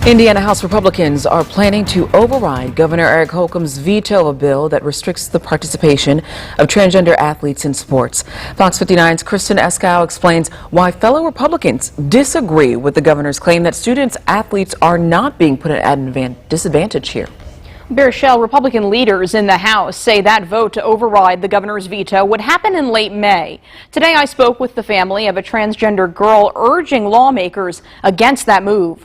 Indiana House Republicans are planning to override Governor Eric Holcomb's veto of a bill that restricts the participation of transgender athletes in sports. Fox 59's Kristen Eskow explains why fellow Republicans disagree with the governor's claim that athletes are not being put at a disadvantage here. Baruchel, Republican leaders in the House say that vote to override the governor's veto would happen in late May. Today I spoke with the family of a transgender girl urging lawmakers against that move.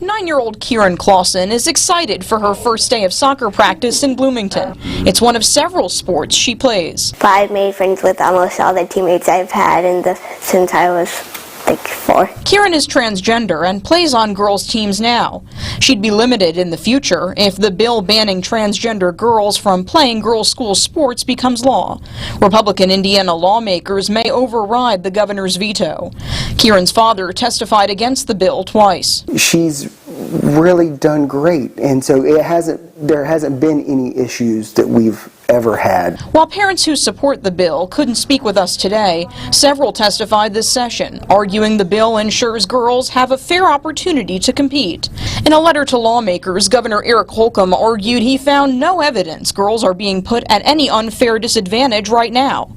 9-year-old Kieran Clausen is excited for her first day of soccer practice in Bloomington. It's one of several sports she plays. I've made friends with almost all the teammates I've had since I was like 4. Kieran is transgender and plays on girls' teams now. She'd be limited in the future if the bill banning transgender girls from playing girls' school sports becomes law. Republican Indiana lawmakers may override the governor's veto. Kieran's father testified against the bill twice. She's really done great, and so there hasn't been any issues that we've ever had. While parents who support the bill couldn't speak with us today, several testified this session, arguing the bill ensures girls have a fair opportunity to compete. In a letter to lawmakers, Governor Eric Holcomb argued he found no evidence girls are being put at any unfair disadvantage right now.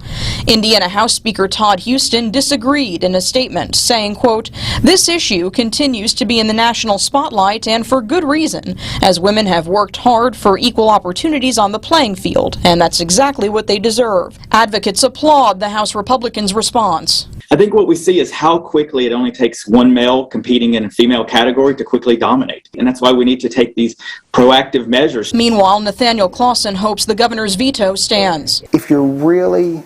Indiana House Speaker Todd Huston disagreed in a statement, saying, quote, "This issue continues to be in the national spotlight, and for good reason, as women have worked hard for equal opportunities on the playing field, and that's exactly what they deserve." Advocates applaud the House Republicans' response. I think what we see is how quickly it only takes one male competing in a female category to quickly dominate. And that's why we need to take these proactive measures. Meanwhile, Nathaniel Clausen hopes the governor's veto stands. If you're really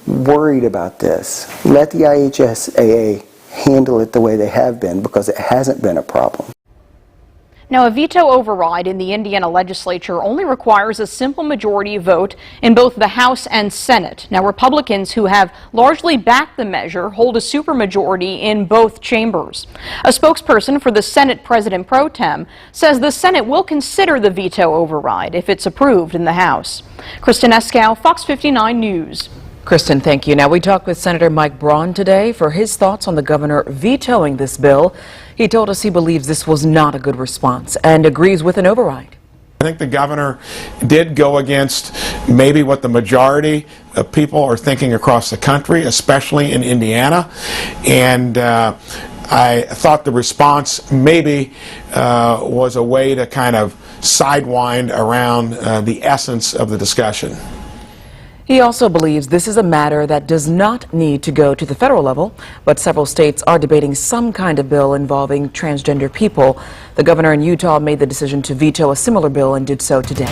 worried about this, let the IHSAA handle it the way they have been, because it hasn't been a problem. Now, a veto override in the Indiana legislature only requires a simple majority vote in both the House and Senate. Now, Republicans who have largely backed the measure hold a supermajority in both chambers. A spokesperson for the Senate President Pro Tem says the Senate will consider the veto override if it's approved in the House. Kristen Eskow, Fox 59 News. Kristen, thank you. Now, we talked with Senator Mike Braun today for his thoughts on the governor vetoing this bill. He told us he believes this was not a good response and agrees with an override. I think the governor did go against maybe what the majority of people are thinking across the country, especially in Indiana. And I thought the response maybe was a way to kind of sidewind around the essence of the discussion. He also believes this is a matter that does not need to go to the federal level, but several states are debating some kind of bill involving transgender people. The governor in Utah made the decision to veto a similar bill and did so today.